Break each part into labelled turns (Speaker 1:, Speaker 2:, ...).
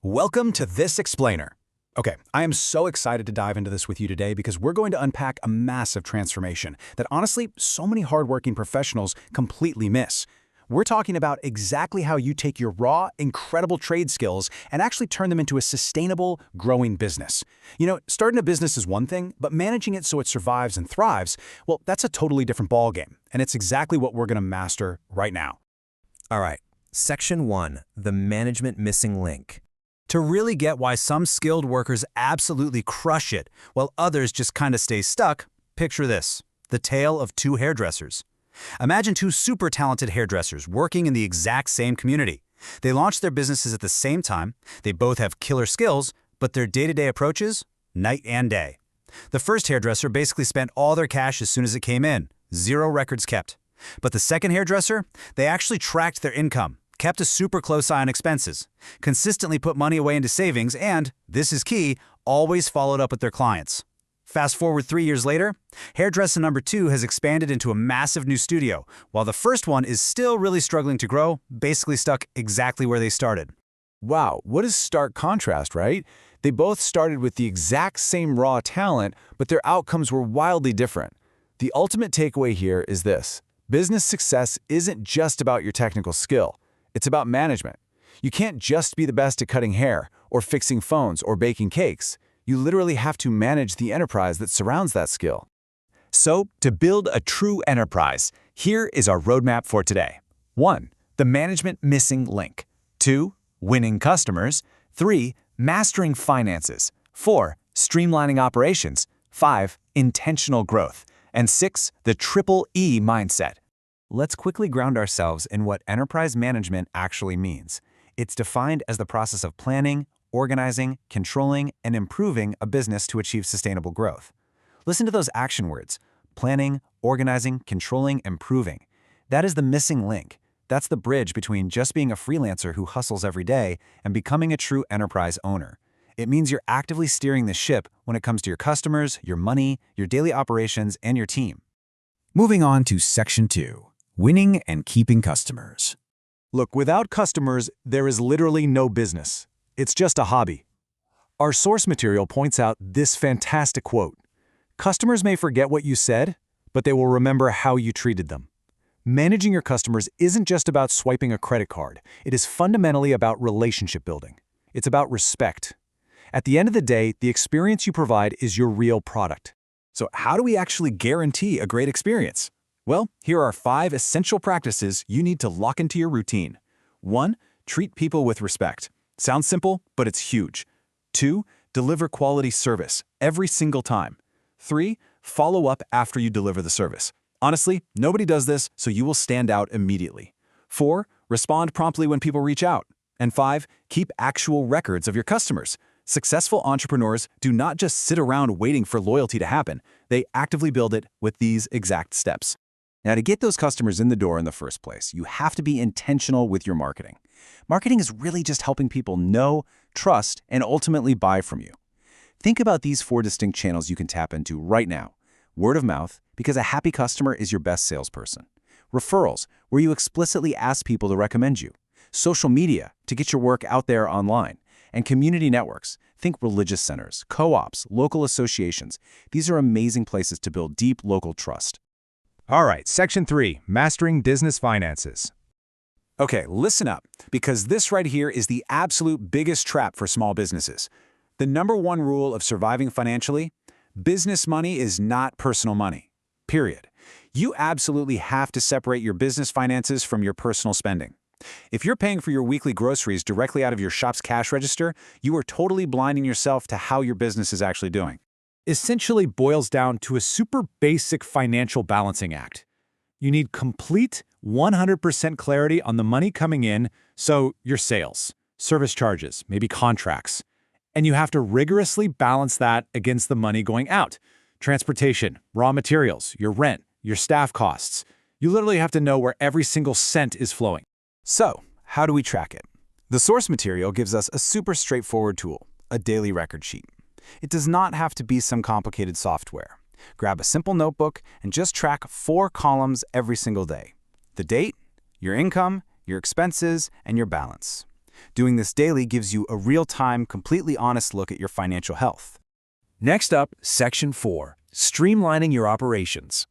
Speaker 1: Welcome to This Explainer. Okay, I am so excited to dive into this with you today because we're going to unpack a massive transformation that honestly, so many hardworking professionals completely miss. We're talking about exactly how you take your raw, incredible trade skills and actually turn them into a sustainable, growing business. Starting a business is one thing, but managing it so it survives and thrives, well, that's a totally different ballgame, and it's exactly what we're going to master right now.
Speaker 2: All right, Section 1, the management missing link.
Speaker 1: To really get why some skilled workers absolutely crush it, while others just kind of stay stuck, picture this: the tale of two hairdressers. Imagine two super talented hairdressers working in the exact same community. They launched their businesses at the same time, they both have killer skills, but their day-to-day approaches? Night and day. The first hairdresser basically spent all their cash as soon as it came in, zero records kept. But the second hairdresser? They actually tracked their income, kept a super close eye on expenses, consistently put money away into savings, and, this is key, always followed up with their clients. Fast forward 3 years later, hairdresser number 2 has expanded into a massive new studio, while the first one is still really struggling to grow, basically stuck exactly where they started.
Speaker 3: Wow, what a stark contrast, right? They both started with the exact same raw talent, but their outcomes were wildly different. The ultimate takeaway here is this: business success isn't just about your technical skill. It's about management. You can't just be the best at cutting hair, or fixing phones, or baking cakes. You literally have to manage the enterprise that surrounds that skill.
Speaker 4: So, to build a true enterprise, here is our roadmap for today. 1. The management missing link. 2. Winning customers. 3. Mastering finances. 4. Streamlining operations. 5. Intentional growth. And 6. The triple E mindset. Let's quickly ground ourselves in what enterprise management actually means. It's defined as the process of planning, organizing, controlling, and improving a business to achieve sustainable growth. Listen to those action words: planning, organizing, controlling, improving. That is the missing link. That's the bridge between just being a freelancer who hustles every day and becoming a true enterprise owner. It means you're actively steering the ship when it comes to your customers, your money, your daily operations, and your team.
Speaker 2: Moving on to Section 2, winning and keeping customers.
Speaker 3: Look, without customers, there is literally no business. It's just a hobby. Our source material points out this fantastic quote: "Customers may forget what you said, but they will remember how you treated them." Managing your customers isn't just about swiping a credit card. It is fundamentally about relationship building. It's about respect. At the end of the day, the experience you provide is your real product.
Speaker 1: So how do we actually guarantee a great experience? Well, here are 5 essential practices you need to lock into your routine. 1. Treat people with respect. Sounds simple, but it's huge. 2. Deliver quality service every single time. 3. Follow up after you deliver the service. Honestly, nobody does this, so you will stand out immediately. 4. Respond promptly when people reach out. And 5. Keep actual records of your customers. Successful entrepreneurs do not just sit around waiting for loyalty to happen. They actively build it with these exact steps. Now, to get those customers in the door in the first place, you have to be intentional with your marketing. Marketing is really just helping people know, trust, and ultimately buy from you. Think about these 4 distinct channels you can tap into right now. Word of mouth, because a happy customer is your best salesperson. Referrals, where you explicitly ask people to recommend you. Social media, to get your work out there online. And community networks, think religious centers, co-ops, local associations. These are amazing places to build deep local trust.
Speaker 4: All right, Section 3, mastering business finances.
Speaker 1: Okay, listen up, because this right here is the absolute biggest trap for small businesses. The number 1 rule of surviving financially: business money is not personal money. Period. You absolutely have to separate your business finances from your personal spending. If you're paying for your weekly groceries directly out of your shop's cash register, you are totally blinding yourself to how your business is actually doing.
Speaker 3: Essentially boils down to a super basic financial balancing act. You need complete 100% clarity on the money coming in, so your sales, service charges, maybe contracts. And you have to rigorously balance that against the money going out. Transportation, raw materials, your rent, your staff costs. You literally have to know where every single cent is flowing.
Speaker 1: So, how do we track it? The source material gives us a super straightforward tool: a daily record sheet. It does not have to be some complicated software. Grab a simple notebook and just track 4 columns every single day: the date, your income, your expenses, and your balance. Doing this daily gives you a real-time, completely honest look at your financial health.
Speaker 5: Next up, Section 4, streamlining your operations.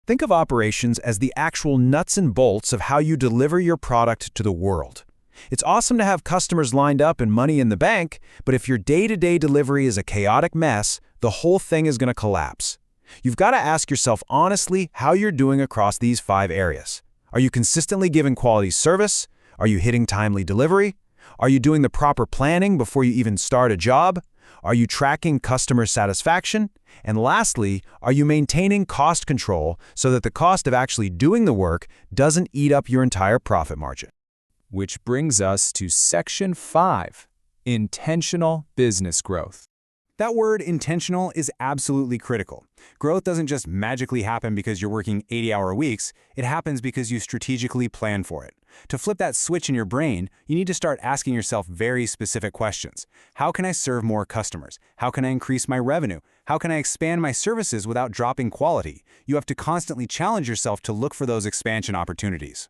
Speaker 5: Think of operations as the actual nuts and bolts of how you deliver your product to the world. It's awesome to have customers lined up and money in the bank, but if your day-to-day delivery is a chaotic mess, the whole thing is going to collapse. You've got to ask yourself honestly how you're doing across these 5 areas. Are you consistently giving quality service? Are you hitting timely delivery? Are you doing the proper planning before you even start a job? Are you tracking customer satisfaction? And lastly, are you maintaining cost control so that the cost of actually doing the work doesn't eat up your entire profit margin?
Speaker 6: Which brings us to Section 5, intentional business growth.
Speaker 1: That word intentional is absolutely critical. Growth doesn't just magically happen because you're working 80-hour weeks, it happens because you strategically plan for it. To flip that switch in your brain, you need to start asking yourself very specific questions. How can I serve more customers? How can I increase my revenue? How can I expand my services without dropping quality? You have to constantly challenge yourself to look for those expansion opportunities.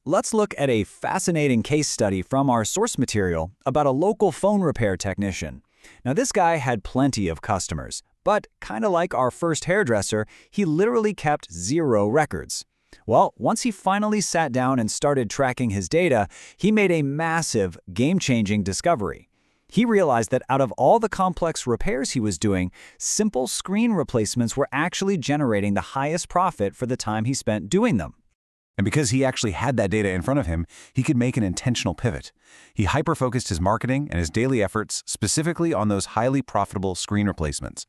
Speaker 7: Let's look at a fascinating case study from our source material about a local phone repair technician. Now, this guy had plenty of customers, but kind of like our first hairdresser, he literally kept 0 records. Well, once he finally sat down and started tracking his data, he made a massive, game-changing discovery. He realized that out of all the complex repairs he was doing, simple screen replacements were actually generating the highest profit for the time he spent doing them.
Speaker 1: And because he actually had that data in front of him, he could make an intentional pivot. He hyper-focused his marketing and his daily efforts specifically on those highly profitable screen replacements.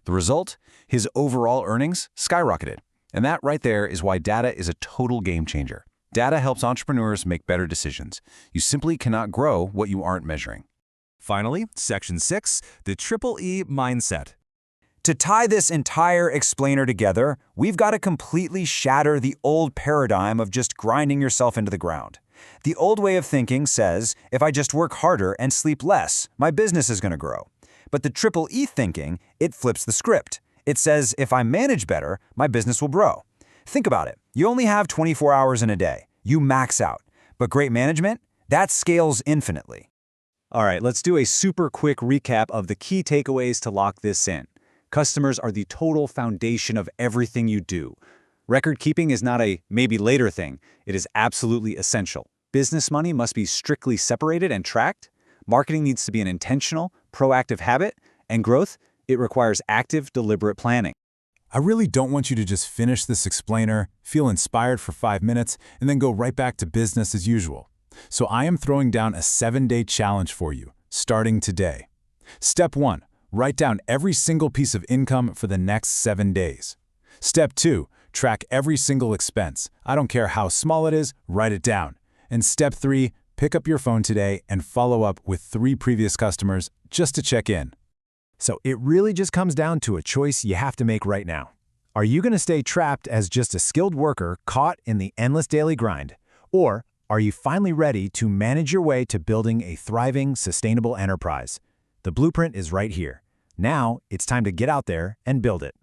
Speaker 1: The result? His overall earnings skyrocketed. And that right there is why data is a total game changer. Data helps entrepreneurs make better decisions. You simply cannot grow what you aren't measuring.
Speaker 3: Finally, Section 6, the Triple E mindset.
Speaker 4: To tie this entire explainer together, we've got to completely shatter the old paradigm of just grinding yourself into the ground. The old way of thinking says, if I just work harder and sleep less, my business is going to grow. But the Triple E thinking, it flips the script. It says, if I manage better, my business will grow. Think about it. You only have 24 hours in a day. You max out. But great management, that scales infinitely.
Speaker 1: All right, let's do a super quick recap of the key takeaways to lock this in. Customers are the total foundation of everything you do. Record keeping is not a maybe later thing. It is absolutely essential. Business money must be strictly separated and tracked. Marketing needs to be an intentional, proactive habit. And growth, it requires active, deliberate planning.
Speaker 3: I really don't want you to just finish this explainer, feel inspired for 5 minutes, and then go right back to business as usual. So I am throwing down a 7-day challenge for you, starting today. Step 1. Write down every single piece of income for the next 7 days. Step 2. Track every single expense. I don't care how small it is, write it down. And Step 3. Pick up your phone today and follow up with 3 previous customers just to check in.
Speaker 8: So it really just comes down to a choice you have to make right now. Are you going to stay trapped as just a skilled worker caught in the endless daily grind? Or are you finally ready to manage your way to building a thriving, sustainable enterprise? The blueprint is right here. Now, it's time to get out there and build it.